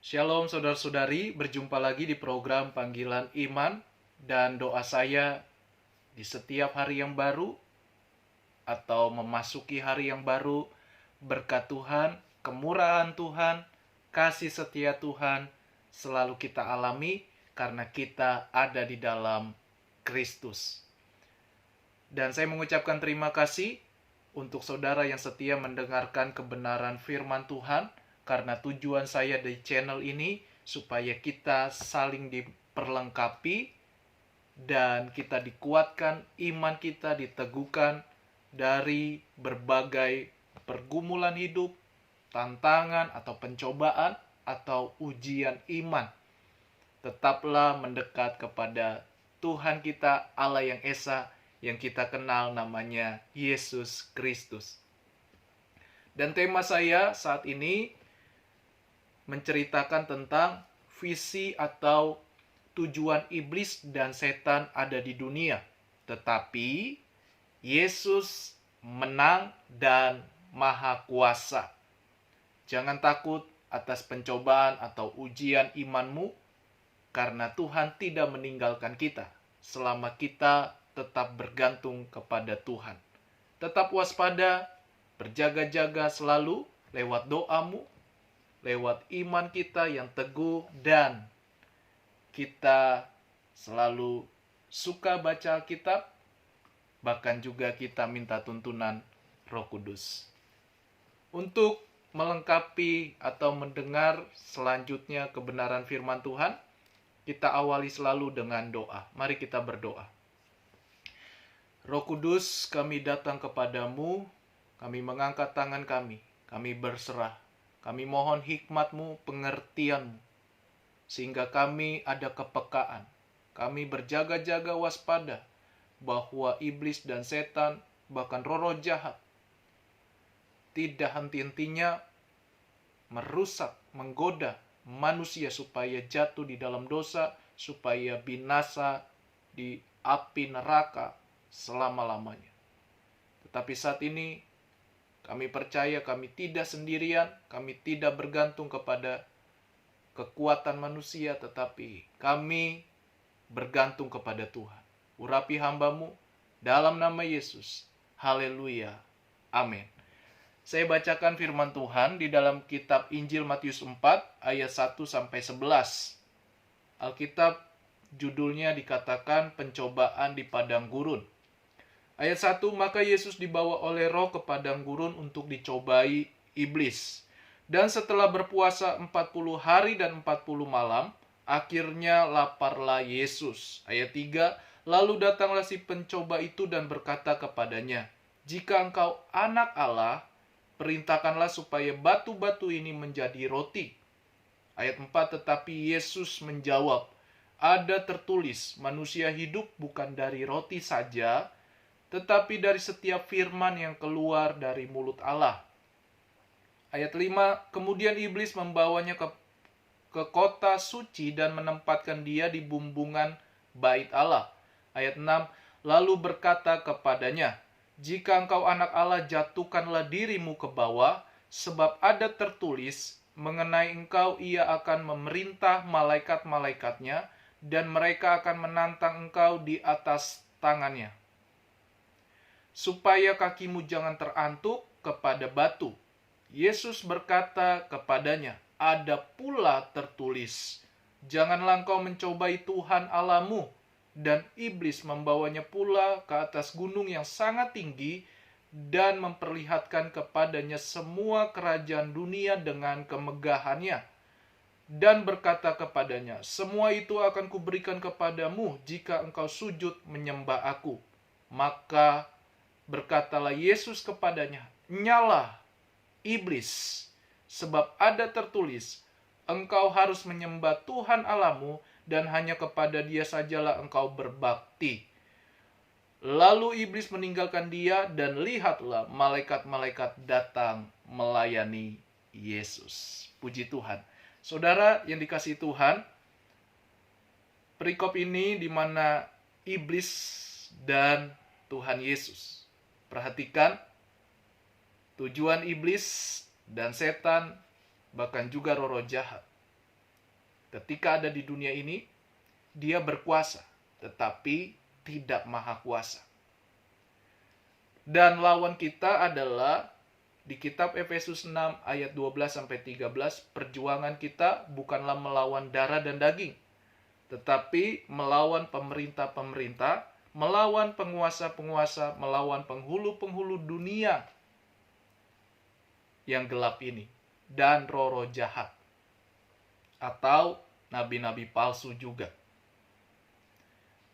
Shalom saudara-saudari, berjumpa lagi di program Panggilan Iman. Dan doa saya di setiap hari yang baru atau memasuki hari yang baru, berkat Tuhan, kemurahan Tuhan, kasih setia Tuhan selalu kita alami karena kita ada di dalam Kristus. Dan saya mengucapkan terima kasih untuk saudara yang setia mendengarkan kebenaran firman Tuhan, karena tujuan saya di channel ini supaya kita saling diperlengkapi dan kita dikuatkan, iman kita diteguhkan dari berbagai pergumulan hidup, tantangan atau pencobaan atau ujian iman. Tetaplah mendekat kepada Tuhan kita, Allah yang Esa, yang kita kenal namanya Yesus Kristus. Dan tema saya saat ini menceritakan tentang visi atau tujuan iblis dan setan ada di dunia. Tetapi Yesus menang dan maha kuasa. Jangan takut atas pencobaan atau ujian imanmu, karena Tuhan tidak meninggalkan kita selama kita tetap bergantung kepada Tuhan. Tetap waspada, berjaga-jaga selalu lewat doamu, lewat iman kita yang teguh, dan kita selalu suka baca Alkitab, bahkan juga kita minta tuntunan Roh Kudus. Untuk melengkapi atau mendengar selanjutnya kebenaran firman Tuhan, kita awali selalu dengan doa. Mari kita berdoa. Roh Kudus, kami datang kepadamu, kami mengangkat tangan kami berserah. Kami mohon hikmat-Mu, pengertian-Mu, sehingga kami ada kepekaan. Kami berjaga-jaga waspada bahwa iblis dan setan, bahkan roh-roh jahat, tidak henti-hentinya merusak, menggoda manusia supaya jatuh di dalam dosa, supaya binasa di api neraka selama-lamanya. Tetapi saat ini kami percaya kami tidak sendirian, kami tidak bergantung kepada kekuatan manusia, tetapi kami bergantung kepada Tuhan. Urapi hamba-Mu dalam nama Yesus. Haleluya. Amin. Saya bacakan firman Tuhan di dalam kitab Injil Matius 4 ayat 1-11. Alkitab judulnya dikatakan pencobaan di padang gurun. Ayat 1, maka Yesus dibawa oleh Roh ke padang gurun untuk dicobai iblis. Dan setelah berpuasa 40 hari dan 40 malam, akhirnya laparlah Yesus. Ayat 3, lalu datanglah si pencoba itu dan berkata kepadanya, jika engkau anak Allah, perintahkanlah supaya batu-batu ini menjadi roti. Ayat 4, tetapi Yesus menjawab, ada tertulis, manusia hidup bukan dari roti saja, tetapi dari setiap firman yang keluar dari mulut Allah. Ayat 5, kemudian iblis membawanya ke kota suci dan menempatkan dia di bumbungan bait Allah. Ayat 6, lalu berkata kepadanya, jika engkau anak Allah, jatuhkanlah dirimu ke bawah, sebab ada tertulis, mengenai engkau ia akan memerintah malaikat-malaikatnya, dan mereka akan menantang engkau di atas tangannya, supaya kakimu jangan terantuk kepada batu. Yesus berkata kepadanya, ada pula tertulis, janganlah engkau mencobai Tuhan Allahmu. Dan iblis membawanya pula ke atas gunung yang sangat tinggi dan memperlihatkan kepadanya semua kerajaan dunia dengan kemegahannya. Dan berkata kepadanya, semua itu akan kuberikan kepadamu jika engkau sujud menyembah aku. Maka berkatalah Yesus kepadanya, nyalah iblis, sebab ada tertulis, engkau harus menyembah Tuhan Allahmu, dan hanya kepada Dia sajalah engkau berbakti. Lalu iblis meninggalkan dia, dan lihatlah malaikat-malaikat datang melayani Yesus. Puji Tuhan. Saudara yang dikasihi Tuhan, perikop ini di mana iblis dan Tuhan Yesus. Perhatikan, tujuan iblis dan setan, bahkan juga roh-roh jahat, Ketika ada di dunia ini, dia berkuasa, tetapi tidak maha kuasa. Dan lawan kita adalah di kitab Efesus 6 ayat 12-13, perjuangan kita bukanlah melawan darah dan daging, tetapi melawan pemerintah-pemerintah, melawan penguasa-penguasa, melawan penghulu-penghulu dunia yang gelap ini, dan roh-roh jahat, atau nabi-nabi palsu juga.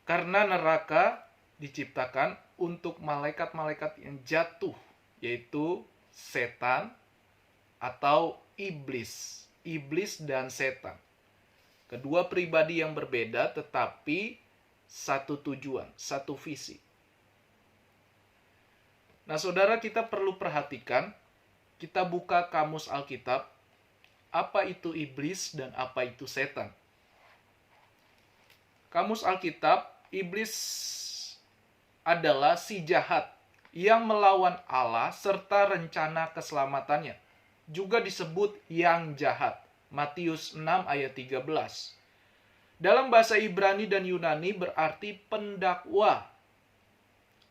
Karena neraka diciptakan untuk malaikat-malaikat yang jatuh, yaitu setan atau iblis. Iblis dan setan. Kedua pribadi yang berbeda tetapi satu tujuan, satu visi. Nah, saudara, kita perlu perhatikan, kita buka kamus Alkitab, apa itu iblis dan apa itu setan. Kamus Alkitab, iblis adalah si jahat yang melawan Allah serta rencana keselamatannya. Juga disebut yang jahat. Matius 6 ayat 13. Dalam bahasa Ibrani dan Yunani berarti pendakwa.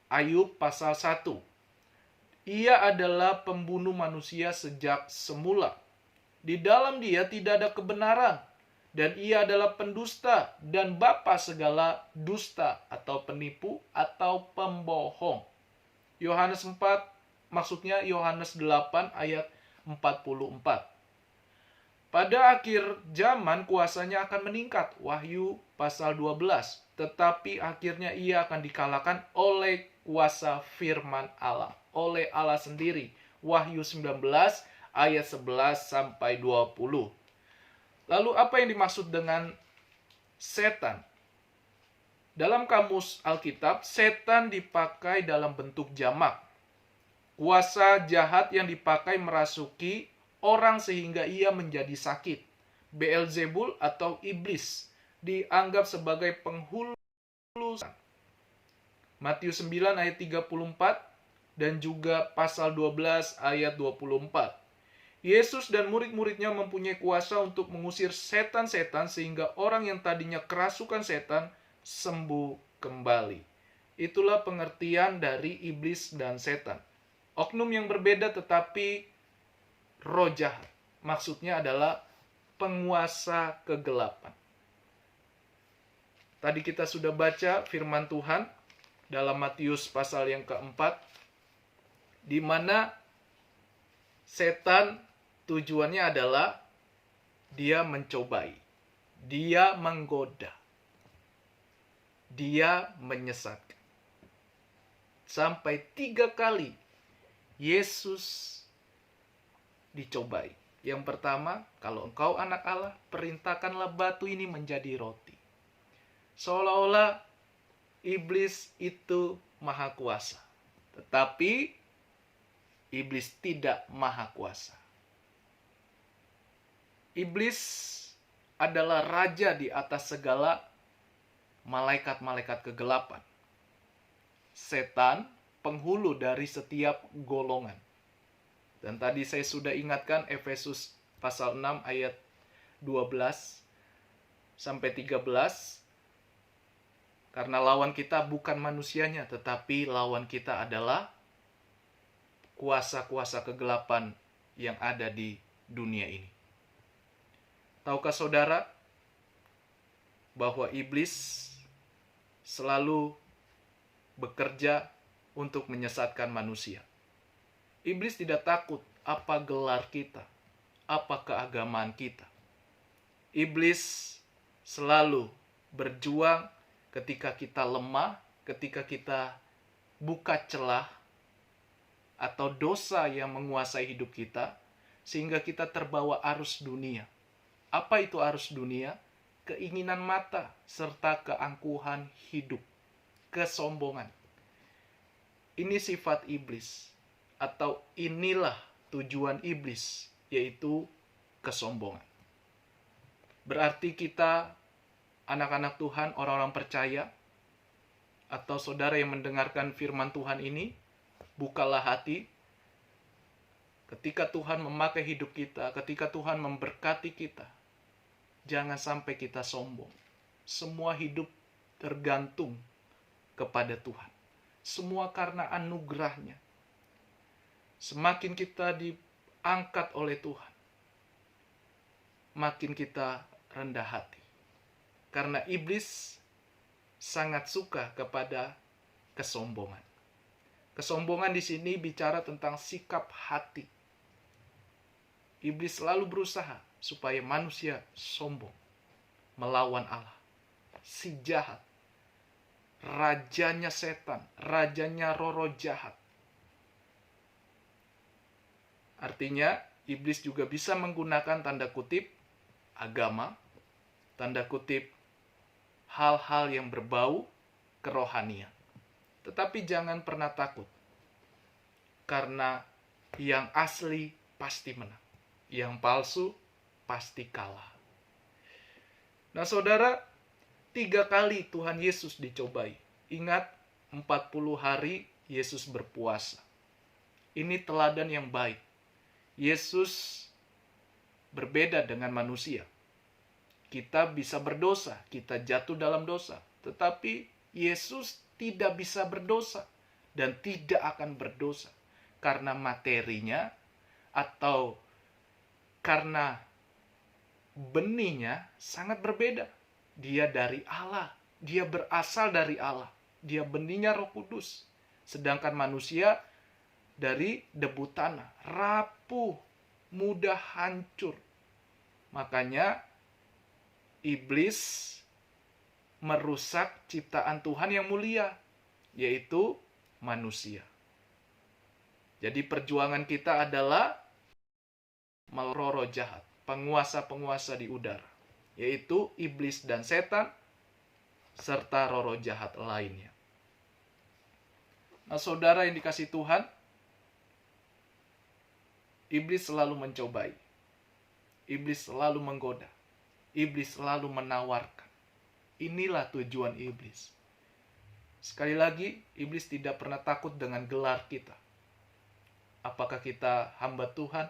Ayub pasal 1. Ia adalah pembunuh manusia sejak semula. Di dalam dia tidak ada kebenaran. Dan ia adalah pendusta dan bapa segala dusta atau penipu atau pembohong. Yohanes 4, maksudnya Yohanes 8 ayat 44. Pada akhir zaman kuasanya akan meningkat. Wahyu pasal 12. Tetapi akhirnya ia akan dikalahkan oleh kuasa firman Allah. Oleh Allah sendiri. Wahyu 19 ayat 11-20. Lalu apa yang dimaksud dengan setan? Dalam kamus Alkitab, setan dipakai dalam bentuk jamak. Kuasa jahat yang dipakai merasuki orang sehingga ia menjadi sakit. Beelzebul atau iblis dianggap sebagai penghulu. Matius 9 ayat 34 dan juga pasal 12 ayat 24. Yesus dan murid-muridnya mempunyai kuasa untuk mengusir setan-setan sehingga orang yang tadinya kerasukan setan sembuh kembali. Itulah pengertian dari iblis dan setan. Oknum yang berbeda tetapi roh jahat. Maksudnya adalah penguasa kegelapan. Tadi kita sudah baca firman Tuhan dalam Matius pasal yang keempat, di mana setan tujuannya adalah dia mencobai, dia menggoda, dia menyesatkan. Sampai 3 kali Yesus dicobai. Yang pertama, kalau engkau anak Allah, perintahkanlah batu ini menjadi roti. Seolah-olah iblis itu maha kuasa. Tetapi iblis tidak maha kuasa. Iblis adalah raja di atas segala malaikat-malaikat kegelapan. Setan penghulu dari setiap golongan. Dan tadi saya sudah ingatkan Efesus pasal 6 ayat 12 sampai 13. Karena lawan kita bukan manusianya, tetapi lawan kita adalah kuasa-kuasa kegelapan yang ada di dunia ini. Tahukah saudara bahwa iblis selalu bekerja untuk menyesatkan manusia? Iblis tidak takut apa gelar kita, apa keagamaan kita. Iblis selalu berjuang ketika kita lemah, ketika kita buka celah atau dosa yang menguasai hidup kita, sehingga kita terbawa arus dunia. Apa itu arus dunia? Keinginan mata serta keangkuhan hidup, kesombongan. Ini sifat iblis, atau inilah tujuan iblis, yaitu kesombongan. Berarti kita, anak-anak Tuhan, orang-orang percaya, atau saudara yang mendengarkan firman Tuhan ini, bukalah hati. Ketika Tuhan memakai hidup kita, ketika Tuhan memberkati kita, jangan sampai kita sombong. Semua hidup tergantung kepada Tuhan. Semua karena anugerahnya. Semakin kita diangkat oleh Tuhan, makin kita rendah hati. Karena iblis sangat suka kepada kesombongan. Kesombongan di sini bicara tentang sikap hati. Iblis selalu berusaha supaya manusia sombong, melawan Allah. Si jahat, rajanya setan, rajanya roh-roh jahat. Artinya, iblis juga bisa menggunakan tanda kutip agama, tanda kutip hal-hal yang berbau kerohanian. Tetapi jangan pernah takut, karena yang asli pasti menang, yang palsu pasti kalah. Nah saudara, 3 kali Tuhan Yesus dicobai. Ingat, 40 hari Yesus berpuasa. Ini teladan yang baik. Yesus berbeda dengan manusia. Kita bisa berdosa, kita jatuh dalam dosa. Tetapi Yesus tidak bisa berdosa dan tidak akan berdosa. Karena materinya atau karena benihnya sangat berbeda. Dia dari Allah, dia berasal dari Allah. Dia benihnya Roh Kudus. Sedangkan manusia dari debu tanah, rapuh, mudah hancur. Makanya iblis merusak ciptaan Tuhan yang mulia, yaitu manusia. Jadi perjuangan kita adalah melawan roh jahat, penguasa-penguasa di udara, yaitu iblis dan setan, serta roh-roh jahat lainnya. Nah saudara yang dikasih Tuhan, iblis selalu mencobai. Iblis selalu menggoda. Iblis selalu menawarkan. Inilah tujuan iblis. Sekali lagi, iblis tidak pernah takut dengan gelar kita. Apakah kita hamba Tuhan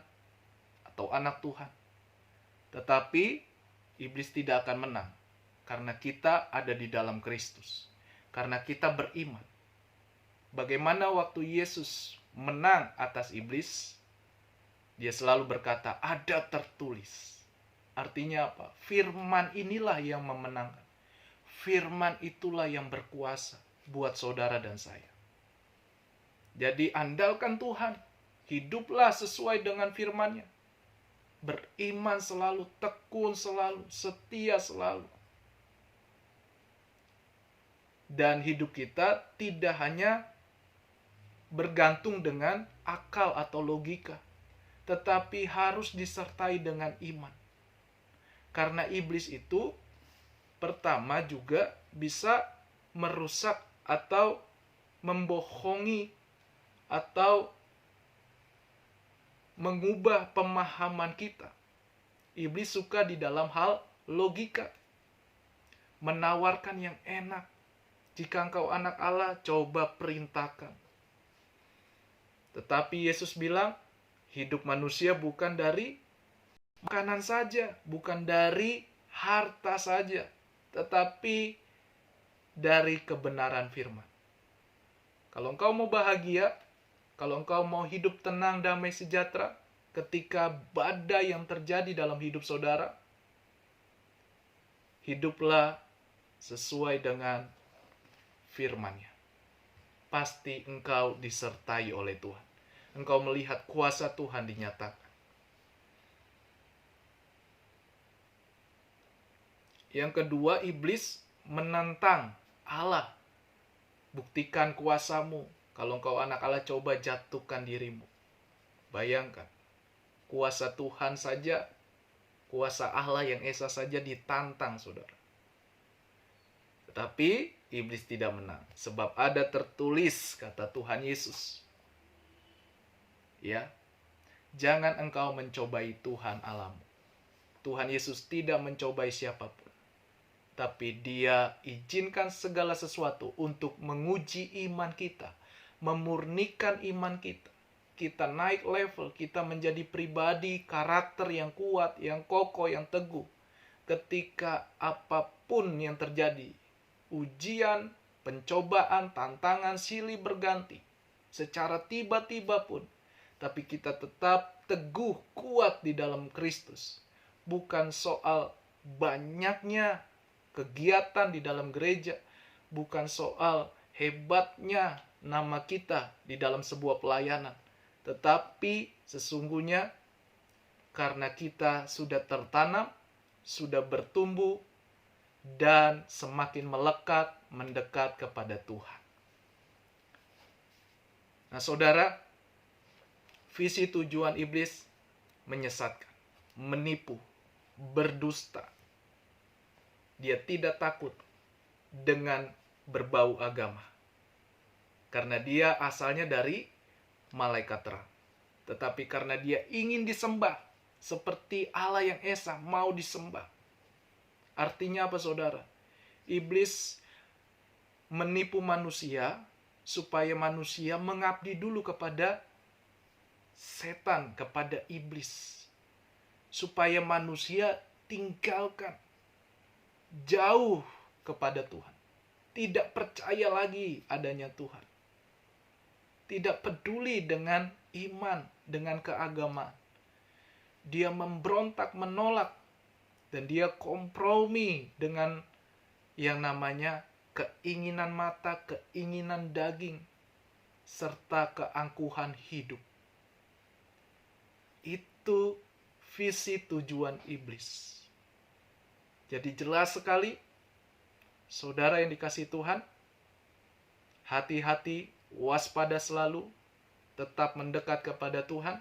atau anak Tuhan. Tetapi iblis tidak akan menang. Karena kita ada di dalam Kristus. Karena kita beriman. Bagaimana waktu Yesus menang atas iblis, dia selalu berkata, ada tertulis. Artinya apa? Firman inilah yang memenangkan. Firman itulah yang berkuasa buat saudara dan saya. Jadi andalkan Tuhan. Hiduplah sesuai dengan firman-Nya. Beriman selalu, tekun selalu, setia selalu. Dan hidup kita tidak hanya bergantung dengan akal atau logika, tetapi harus disertai dengan iman. Karena iblis itu pertama juga bisa merusak atau membohongi atau mengubah pemahaman kita. Iblis suka di dalam hal logika. Menawarkan yang enak. Jika engkau anak Allah, coba perintahkan. Tetapi Yesus bilang, hidup manusia bukan dari makanan saja, bukan dari harta saja, tetapi dari kebenaran firman. Kalau engkau mau bahagia, kalau engkau mau hidup tenang, damai, sejahtera, ketika badai yang terjadi dalam hidup saudara, hiduplah sesuai dengan firman-Nya. Pasti engkau disertai oleh Tuhan. Engkau melihat kuasa Tuhan dinyatakan. Yang kedua, iblis menantang Allah. Buktikan kuasamu. Kalau engkau anak Allah, coba jatuhkan dirimu. Bayangkan, kuasa Tuhan saja, kuasa Allah yang esa saja ditantang, saudara. Tetapi iblis tidak menang. Sebab ada tertulis, kata Tuhan Yesus. Ya, jangan engkau mencobai Tuhan Allahmu. Tuhan Yesus tidak mencobai siapapun. Tapi dia izinkan segala sesuatu untuk menguji iman kita. Memurnikan iman kita. Kita naik level, kita menjadi pribadi, karakter yang kuat, yang kokoh, yang teguh. ketika apapun yang terjadi, ujian, pencobaan, tantangan silih berganti, secara tiba-tiba pun, tapi kita tetap teguh, kuat di dalam Kristus. Bukan soal banyaknya kegiatan di dalam gereja, bukan soal hebatnya nama kita di dalam sebuah pelayanan, tetapi sesungguhnya karena kita sudah tertanam, sudah bertumbuh, dan semakin melekat, mendekat kepada Tuhan. Nah, saudara, visi tujuan iblis menyesatkan, menipu, berdusta. Dia tidak takut dengan berbau agama, karena dia asalnya dari malaikat terang. Tetapi karena dia ingin disembah, seperti Allah yang esa mau disembah. Artinya apa, saudara? Iblis menipu manusia supaya manusia mengabdi dulu kepada setan, kepada iblis. Supaya manusia tinggalkan jauh kepada Tuhan. Tidak percaya lagi adanya Tuhan. Tidak peduli dengan iman, dengan keagamaan. Dia memberontak, menolak, dan dia kompromi dengan yang namanya keinginan mata, keinginan daging, serta keangkuhan hidup. Itu visi tujuan iblis. Jadi jelas sekali, saudara yang dikasihi Tuhan, hati-hati, waspada selalu, tetap mendekat kepada Tuhan.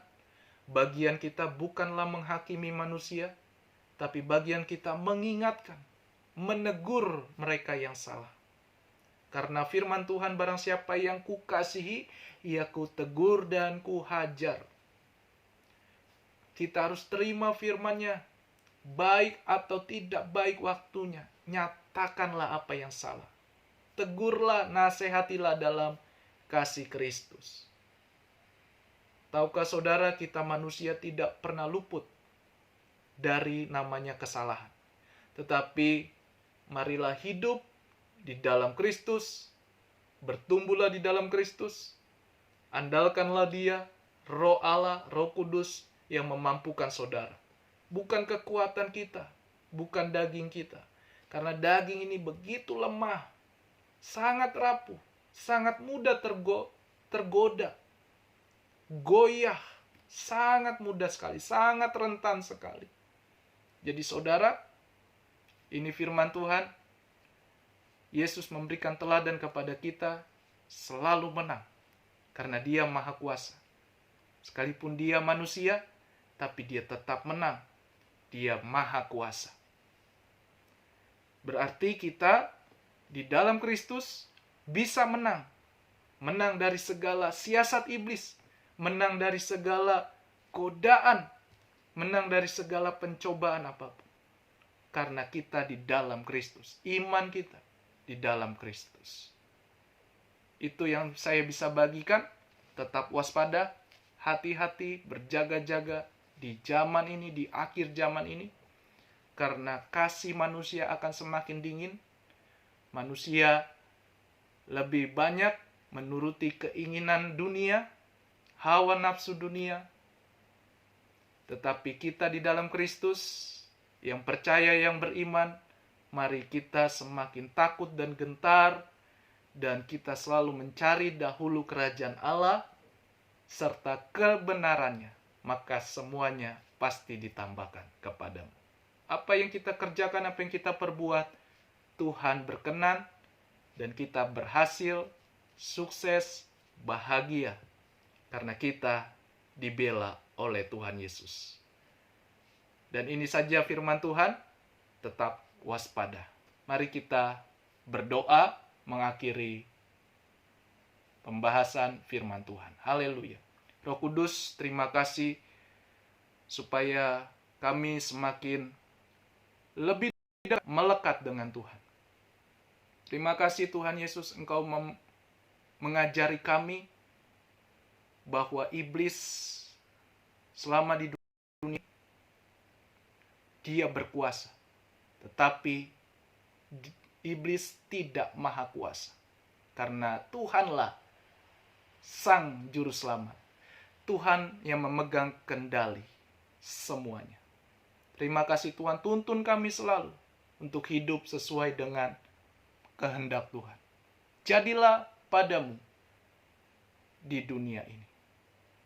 Bagian kita bukanlah menghakimi manusia, tapi bagian kita mengingatkan, menegur mereka yang salah. Karena firman Tuhan, barang siapa yang kukasihi, ia kutegur dan kuhajar. Kita harus terima firman-Nya, baik atau tidak baik waktunya. Nyatakanlah apa yang salah. Tegurlah, nasihatilah dalam kasih Kristus. Tahukah saudara, kita manusia tidak pernah luput dari namanya kesalahan. Tetapi marilah hidup di dalam Kristus, bertumbuhlah di dalam Kristus, andalkanlah Dia, Roh Allah, Roh Kudus yang memampukan saudara. Bukan kekuatan kita, bukan daging kita. Karena daging ini begitu lemah, sangat rapuh, sangat mudah tergoda, goyah, sangat mudah sekali, sangat rentan sekali. Jadi saudara, ini firman Tuhan. Yesus memberikan teladan kepada kita, selalu menang, karena Dia Maha Kuasa. Sekalipun Dia manusia, tapi Dia tetap menang. Dia Maha Kuasa. Berarti kita di dalam Kristus bisa menang. Menang dari segala siasat iblis. Menang dari segala godaan. Menang dari segala pencobaan apapun. Karena kita di dalam Kristus. Iman kita di dalam Kristus. Itu yang saya bisa bagikan. Tetap waspada, hati-hati, berjaga-jaga di zaman ini, di akhir zaman ini. Karena kasih manusia akan semakin dingin. Manusia lebih banyak menuruti keinginan dunia, hawa nafsu dunia. Tetapi kita di dalam Kristus, yang percaya, yang beriman, mari kita semakin takut dan gentar, dan kita selalu mencari dahulu kerajaan Allah, serta kebenarannya, maka semuanya pasti ditambahkan kepadamu. Apa yang kita kerjakan, apa yang kita perbuat, Tuhan berkenan, dan kita berhasil, sukses, bahagia, karena kita dibela oleh Tuhan Yesus. Dan ini saja firman Tuhan, tetap waspada. Mari kita berdoa mengakhiri pembahasan firman Tuhan. Haleluya. Roh Kudus, terima kasih supaya kami semakin lebih melekat dengan Tuhan. Terima kasih Tuhan Yesus, Engkau mengajari kami bahwa iblis selama di dunia, dia berkuasa. Tetapi iblis tidak maha kuasa. Karena Tuhanlah Sang Juru Selamat. Tuhan yang memegang kendali semuanya. Terima kasih Tuhan, tuntun kami selalu untuk hidup sesuai dengan kehendak Tuhan. Jadilah padamu di dunia ini.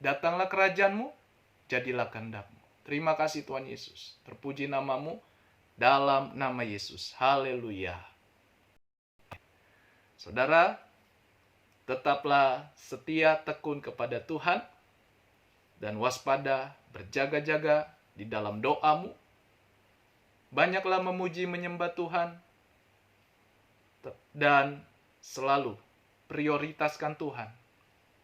Datanglah kerajaan-Mu, jadilah kehendak-Mu. Terima kasih Tuhan Yesus. Terpuji nama-Mu dalam nama Yesus. Haleluya. Saudara, tetaplah setia tekun kepada Tuhan dan waspada, berjaga-jaga di dalam doamu. Banyaklah memuji menyembah Tuhan dan selalu prioritaskan Tuhan.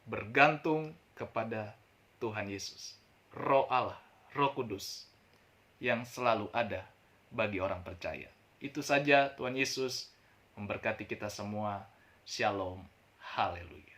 Bergantung kepada Tuhan Yesus. Roh Allah, Roh Kudus yang selalu ada bagi orang percaya. Itu saja, Tuhan Yesus memberkati kita semua. Shalom. Haleluya.